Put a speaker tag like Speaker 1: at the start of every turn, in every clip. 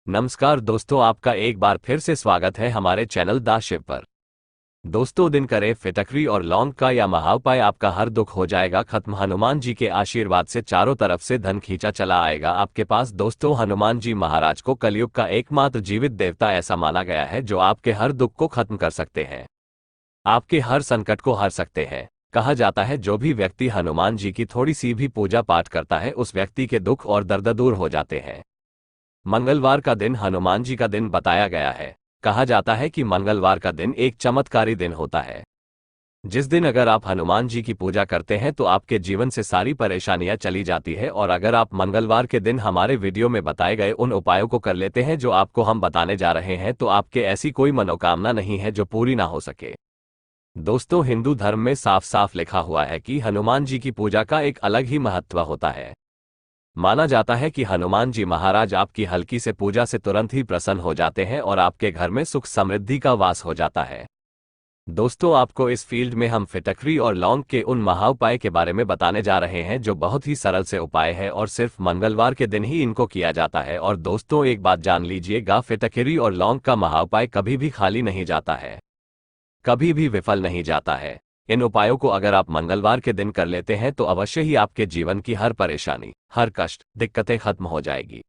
Speaker 1: नमस्कार दोस्तों, आपका एक बार फिर से स्वागत है हमारे चैनल दा शिव पर। दोस्तों, दिन करे फिटकरी और लौंग का या महाउपाय, आपका हर दुख हो जाएगा खत्म। हनुमान जी के आशीर्वाद से चारों तरफ से धन खींचा चला आएगा आपके पास। दोस्तों, हनुमान जी महाराज को कलयुग का एकमात्र जीवित देवता ऐसा माना गया है जो आपके हर दुख को खत्म कर सकते हैं, आपके हर संकट को हर सकते हैं। कहा जाता है जो भी व्यक्ति हनुमान जी की थोड़ी सी भी पूजा पाठ करता है उस व्यक्ति के दुख और दर्द दूर हो जाते हैं। मंगलवार का दिन हनुमान जी का दिन बताया गया है। कहा जाता है कि मंगलवार का दिन एक चमत्कारी दिन होता है। जिस दिन अगर आप हनुमान जी की पूजा करते हैं तो आपके जीवन से सारी परेशानियां चली जाती है। और अगर आप मंगलवार के दिन हमारे वीडियो में बताए गए उन उपायों को कर लेते हैं जो आपको हम बताने जा रहे हैं तो आपके ऐसी कोई मनोकामना नहीं है जो पूरी ना हो सके। दोस्तों, हिंदू धर्म में साफ साफ लिखा हुआ है कि हनुमान जी की पूजा का एक अलग ही महत्व होता है। माना जाता है कि हनुमान जी महाराज आपकी हल्की से पूजा से तुरंत ही प्रसन्न हो जाते हैं और आपके घर में सुख समृद्धि का वास हो जाता है। दोस्तों, आपको इस फील्ड में हम फिटकरी और लौंग के उन महाउपाय के बारे में बताने जा रहे हैं जो बहुत ही सरल से उपाय है और सिर्फ मंगलवार के दिन ही इनको किया जाता है। और दोस्तों, एक बात जान लीजिएगा, फिटकरी और लौंग का महाउपाय कभी भी खाली नहीं जाता है, कभी भी विफल नहीं जाता है। इन उपायों को अगर आप मंगलवार के दिन कर लेते हैं तो अवश्य ही आपके जीवन की हर परेशानी, हर कष्ट, दिक्कतें खत्म हो जाएगी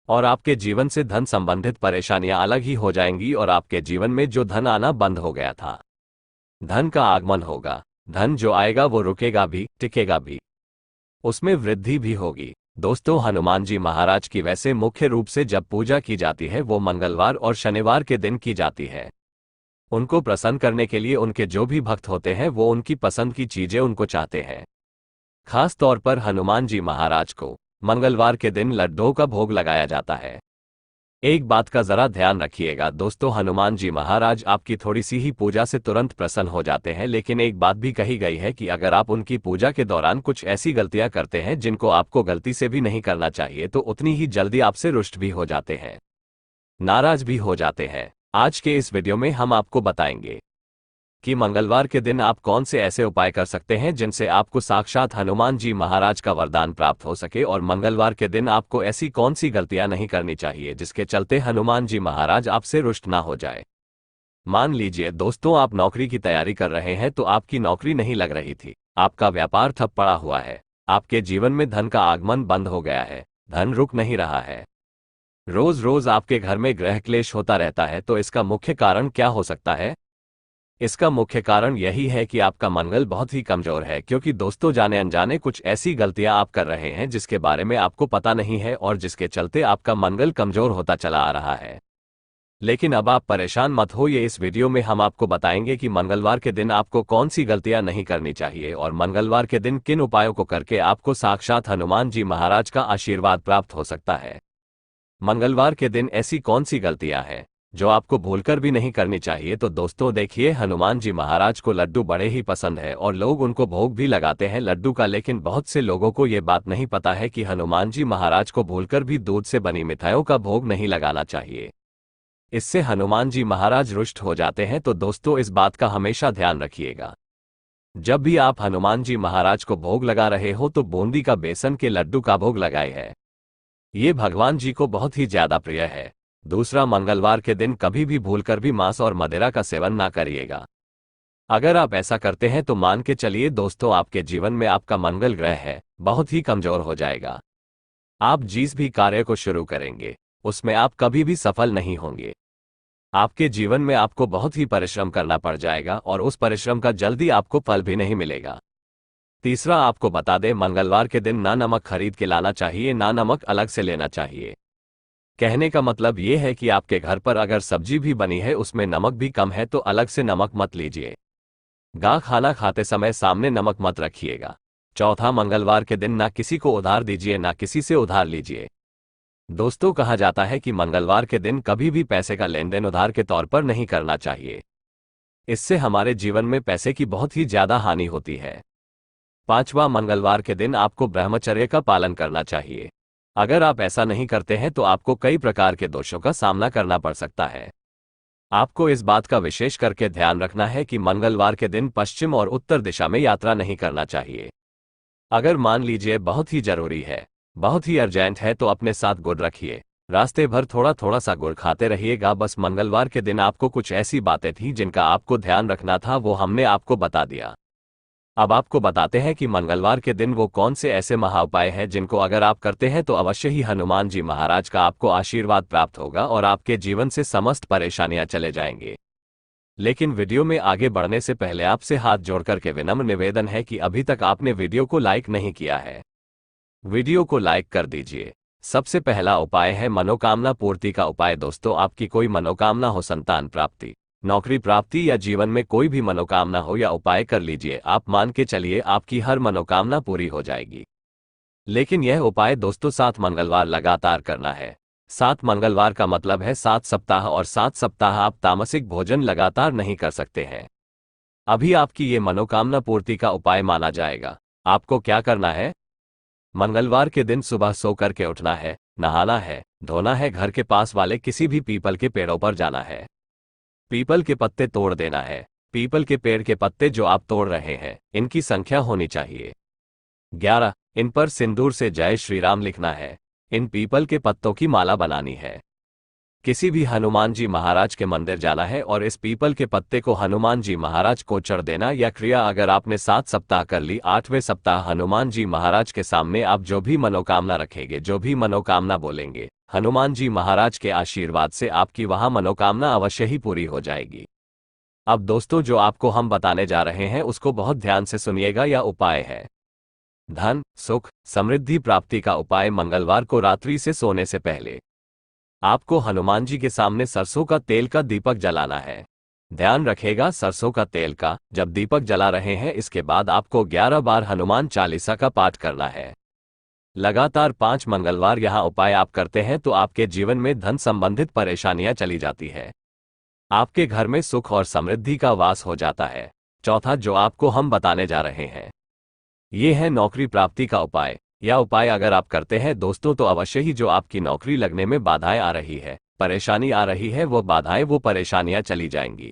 Speaker 1: और आपके जीवन से धन संबंधित परेशानियां अलग ही हो जाएंगी और आपके जीवन में जो धन आना बंद हो गया था, धन का आगमन होगा। धन जो आएगा वो रुकेगा भी, टिकेगा भी, उसमें वृद्धि भी होगी। दोस्तों, हनुमान जी महाराज की वैसे मुख्य रूप से जब पूजा की जाती है वो मंगलवार और शनिवार के दिन की जाती है। उनको प्रसन्न करने के लिए उनके जो भी भक्त होते हैं वो उनकी पसंद की चीजें उनको चाहते हैं। खास तौर पर हनुमान जी महाराज को मंगलवार के दिन लड्डुओं का भोग लगाया जाता है। एक बात का जरा ध्यान रखिएगा दोस्तों, हनुमान जी महाराज आपकी थोड़ी सी ही पूजा से तुरंत प्रसन्न हो जाते हैं, लेकिन एक बात भी कही गई है कि अगर आप उनकी पूजा के दौरान कुछ ऐसी गलतियां करते हैं जिनको आपको गलती से भी नहीं करना चाहिए तो उतनी ही जल्दी आपसे रुष्ट भी हो जाते हैं, नाराज भी हो जाते हैं। आज के इस वीडियो में हम आपको बताएंगे कि मंगलवार के दिन आप कौन से ऐसे उपाय कर सकते हैं जिनसे आपको साक्षात हनुमान जी महाराज का वरदान प्राप्त हो सके। और मंगलवार के दिन आपको ऐसी कौन सी गलतियां नहीं करनी चाहिए जिसके चलते हनुमान जी महाराज आपसे रुष्ट ना हो जाए। मान लीजिए दोस्तों, आप नौकरी की तैयारी कर रहे हैं तो आपकी नौकरी नहीं लग रही थी, आपका व्यापार ठप पड़ा हुआ है, आपके जीवन में धन का आगमन बंद हो गया है, धन रुक नहीं रहा है, रोज रोज आपके घर में गृह क्लेश होता रहता है। तो इसका मुख्य कारण क्या हो सकता है? इसका मुख्य कारण यही है कि आपका मंगल बहुत ही कमजोर है, क्योंकि दोस्तों जाने अनजाने कुछ ऐसी गलतियां आप कर रहे हैं जिसके बारे में आपको पता नहीं है और जिसके चलते आपका मंगल कमजोर होता चला आ रहा है। लेकिन अब आप परेशान मत होइए, इस वीडियो में हम आपको बताएंगे कि मंगलवार के दिन आपको कौन सी गलतियां नहीं करनी चाहिए और मंगलवार के दिन किन उपायों को करके आपको साक्षात हनुमान जी महाराज का आशीर्वाद प्राप्त हो सकता है। मंगलवार के दिन ऐसी कौन सी गलतियां हैं जो आपको भूलकर भी नहीं करनी चाहिए? तो दोस्तों देखिए, हनुमान जी महाराज को लड्डू बड़े ही पसंद है और लोग उनको भोग भी लगाते हैं लड्डू का, लेकिन बहुत से लोगों को ये बात नहीं पता है कि हनुमान जी महाराज को भूलकर भी दूध से बनी मिठाइयों का भोग नहीं लगाना चाहिए। इससे हनुमान जी महाराज रुष्ट हो जाते हैं। तो दोस्तों, इस बात का हमेशा ध्यान रखिएगा, जब भी आप हनुमान जी महाराज को भोग लगा रहे हो तो बूंदी का बेसन के लड्डू का भोग लगाए है, ये भगवान जी को बहुत ही ज्यादा प्रिय है। दूसरा, मंगलवार के दिन कभी भी भूलकर भी मांस और मदिरा का सेवन ना करिएगा। अगर आप ऐसा करते हैं तो मान के चलिए दोस्तों, आपके जीवन में आपका मंगल ग्रह है बहुत ही कमजोर हो जाएगा। आप जिस भी कार्य को शुरू करेंगे उसमें आप कभी भी सफल नहीं होंगे। आपके जीवन में आपको बहुत ही परिश्रम करना पड़ जाएगा और उस परिश्रम का जल्दी आपको फल भी नहीं मिलेगा। तीसरा, आपको बता दें, मंगलवार के दिन ना नमक खरीद के लाना चाहिए, ना नमक अलग से लेना चाहिए। कहने का मतलब ये है कि आपके घर पर अगर सब्जी भी बनी है उसमें नमक भी कम है तो अलग से नमक मत लीजिए। खाना खाते समय सामने नमक मत रखिएगा। चौथा, मंगलवार के दिन ना किसी को उधार दीजिए, ना किसी से उधार लीजिए। दोस्तों, कहा जाता है कि मंगलवार के दिन कभी भी पैसे का लेन देन उधार के तौर पर नहीं करना चाहिए, इससे हमारे जीवन में पैसे की बहुत ही ज्यादा हानि होती है। पांचवा, मंगलवार के दिन आपको ब्रह्मचर्य का पालन करना चाहिए। अगर आप ऐसा नहीं करते हैं तो आपको कई प्रकार के दोषों का सामना करना पड़ सकता है। आपको इस बात का विशेष करके ध्यान रखना है कि मंगलवार के दिन पश्चिम और उत्तर दिशा में यात्रा नहीं करना चाहिए। अगर मान लीजिए बहुत ही जरूरी है, बहुत ही अर्जेंट है तो अपने साथ गुड़ रखिए, रास्ते भर थोड़ा थोड़ा सा गुड़ खाते रहिएगा। बस मंगलवार के दिन आपको कुछ ऐसी बातें थी जिनका आपको ध्यान रखना था, वो हमने आपको बता दिया। अब आपको बताते हैं कि मंगलवार के दिन वो कौन से ऐसे महा उपाय हैं जिनको अगर आप करते हैं तो अवश्य ही हनुमान जी महाराज का आपको आशीर्वाद प्राप्त होगा और आपके जीवन से समस्त परेशानियां चले जाएंगे। लेकिन वीडियो में आगे बढ़ने से पहले आपसे हाथ जोड़कर के विनम्र निवेदन है कि अभी तक आपने वीडियो को लाइक नहीं किया है, वीडियो को लाइक कर दीजिए। सबसे पहला उपाय है मनोकामना पूर्ति का उपाय। दोस्तों, आपकी कोई मनोकामना हो, संतान प्राप्ति, नौकरी प्राप्ति या जीवन में कोई भी मनोकामना हो, या उपाय कर लीजिए। आप मान के चलिए आपकी हर मनोकामना पूरी हो जाएगी। लेकिन यह उपाय दोस्तों 7 मंगलवार लगातार करना है। 7 मंगलवार का मतलब है 7 सप्ताह, और 7 सप्ताह आप तामसिक भोजन लगातार नहीं कर सकते हैं। अभी आपकी ये मनोकामना पूर्ति का उपाय माना जाएगा। आपको क्या करना है? मंगलवार के दिन सुबह सो करके उठना है, नहाना है, धोना है, घर के पास वाले किसी भी पीपल के पेड़ों पर जाना है, पीपल के पत्ते तोड़ देना है। पीपल के पेड़ के पत्ते जो आप तोड़ रहे हैं, इनकी संख्या होनी चाहिए 11। इन पर सिंदूर से जय श्री राम लिखना है। इन पीपल के पत्तों की माला बनानी है। किसी भी हनुमान जी महाराज के मंदिर जाना है और इस पीपल के पत्ते को हनुमान जी महाराज को चढ़ देना। यह क्रिया अगर आपने 7 सप्ताह कर ली, 8वें सप्ताह हनुमान जी महाराज के सामने आप जो भी मनोकामना रखेंगे, जो भी मनोकामना बोलेंगे, हनुमान जी महाराज के आशीर्वाद से आपकी वहां मनोकामना अवश्य ही पूरी हो जाएगी। अब दोस्तों, जो आपको हम बताने जा रहे हैं उसको बहुत ध्यान से सुनिएगा। यह उपाय है धन, सुख, समृद्धि प्राप्ति का उपाय। मंगलवार को रात्रि से सोने से पहले आपको हनुमान जी के सामने सरसों का तेल का दीपक जलाना है। ध्यान रखेगा सरसों का तेल का। जब दीपक जला रहे हैं, इसके बाद आपको 11 बार हनुमान चालीसा का पाठ करना है। लगातार 5 मंगलवार यहां उपाय आप करते हैं तो आपके जीवन में धन संबंधित परेशानियां चली जाती है। आपके घर में सुख और समृद्धि का वास हो जाता है। चौथा जो आपको हम बताने जा रहे हैं, ये है नौकरी प्राप्ति का उपाय। यह उपाय अगर आप करते हैं दोस्तों, तो अवश्य ही जो आपकी नौकरी लगने में बाधाएं आ रही है, परेशानी आ रही है, वो बाधाएं, वो परेशानियां चली जाएंगी।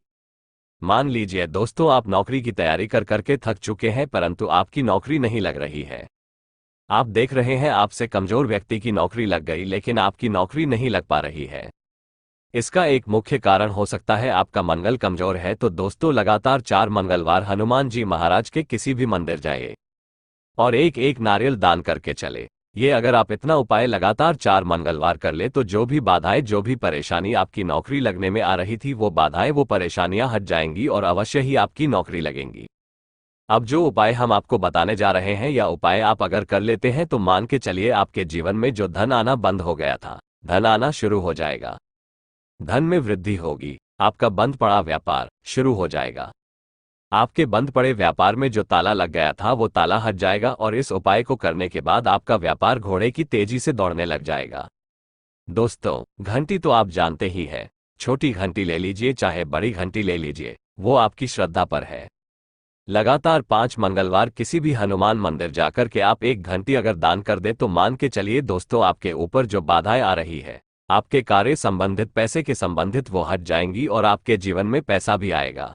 Speaker 1: मान लीजिए दोस्तों, आप नौकरी की तैयारी कर करके थक चुके हैं, परंतु आपकी नौकरी नहीं लग रही है। आप देख रहे हैं आपसे कमजोर व्यक्ति की नौकरी लग गई, लेकिन आपकी नौकरी नहीं लग पा रही है। इसका एक मुख्य कारण हो सकता है आपका मंगल कमजोर है। तो दोस्तों, लगातार 4 मंगलवार हनुमान जी महाराज के किसी भी मंदिर जाइए और एक एक नारियल दान करके चले। ये अगर आप इतना उपाय लगातार 4 मंगलवार कर ले, तो जो भी बाधाएं, जो भी परेशानी आपकी नौकरी लगने में आ रही थी, वो बाधाएं, वो परेशानियां हट जाएंगी और अवश्य ही आपकी नौकरी लगेंगी। अब जो उपाय हम आपको बताने जा रहे हैं, या उपाय आप अगर कर लेते हैं तो मान के चलिए आपके जीवन में जो धन आना बंद हो गया था, धन आना शुरू हो जाएगा। धन में वृद्धि होगी। आपका बंद पड़ा व्यापार शुरू हो जाएगा। आपके बंद पड़े व्यापार में जो ताला लग गया था, वो ताला हट जाएगा और इस उपाय को करने के बाद आपका व्यापार घोड़े की तेजी से दौड़ने लग जाएगा। दोस्तों, घंटी तो आप जानते ही है। छोटी घंटी ले लीजिए, चाहे बड़ी घंटी ले लीजिए, वो आपकी श्रद्धा पर है। लगातार 5 मंगलवार किसी भी हनुमान मंदिर जाकर के आप एक घंटी अगर दान कर दे, तो मान के चलिए दोस्तों, आपके ऊपर जो बाधाएं आ रही है, आपके कार्य संबंधित, पैसे के संबंधित, वो हट जाएंगी और आपके जीवन में पैसा भी आएगा,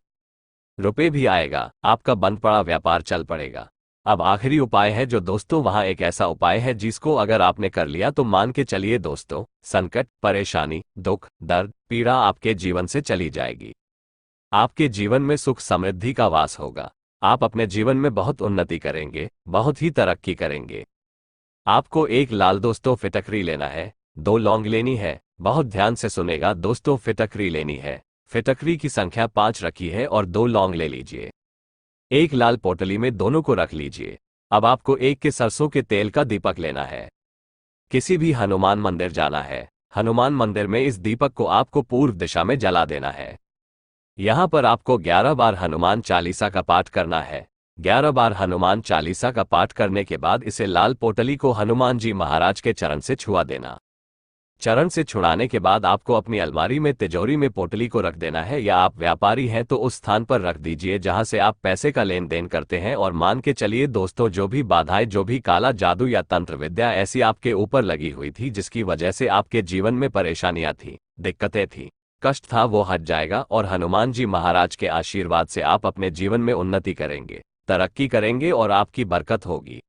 Speaker 1: रुपए भी आएगा। आपका बंद पड़ा व्यापार चल पड़ेगा। अब आखिरी उपाय है जो दोस्तों, वहां एक ऐसा उपाय है जिसको अगर आपने कर लिया तो मान के चलिए दोस्तों, संकट, परेशानी, दुख, दर्द, पीड़ा आपके जीवन से चली जाएगी। आपके जीवन में सुख समृद्धि का वास होगा। आप अपने जीवन में बहुत उन्नति करेंगे, बहुत ही तरक्की करेंगे। आपको एक लाल दोस्तों फिटकरी लेना है, 2 लौंग लेनी है। बहुत ध्यान से सुनेगा दोस्तों, फिटकरी लेनी है। फिटकरी की संख्या 5 रखी है और 2 लौंग ले लीजिए। एक लाल पोटली में दोनों को रख लीजिए। अब आपको एक के सरसों के तेल का दीपक लेना है। किसी भी हनुमान मंदिर जाना है। हनुमान मंदिर में इस दीपक को आपको पूर्व दिशा में जला देना है। यहां पर आपको 11 बार हनुमान चालीसा का पाठ करना है। 11 बार हनुमान चालीसा का पाठ करने के बाद इसे लाल पोटली को हनुमान जी महाराज के चरण से छुआ देना। चरण से छुड़ाने के बाद आपको अपनी अलमारी में, तिजोरी में पोटली को रख देना है, या आप व्यापारी हैं तो उस स्थान पर रख दीजिए जहां से आप पैसे का लेन देन करते हैं। और मान के चलिए दोस्तों, जो भी बाधाएं, जो भी काला जादू या तंत्र विद्या ऐसी आपके ऊपर लगी हुई थी, जिसकी वजह से आपके जीवन में परेशानियां थी, दिक्कतें थी, कष्ट था, वो हट जाएगा और हनुमान जी महाराज के आशीर्वाद से आप अपने जीवन में उन्नति करेंगे, तरक्की करेंगे और आपकी बरकत होगी।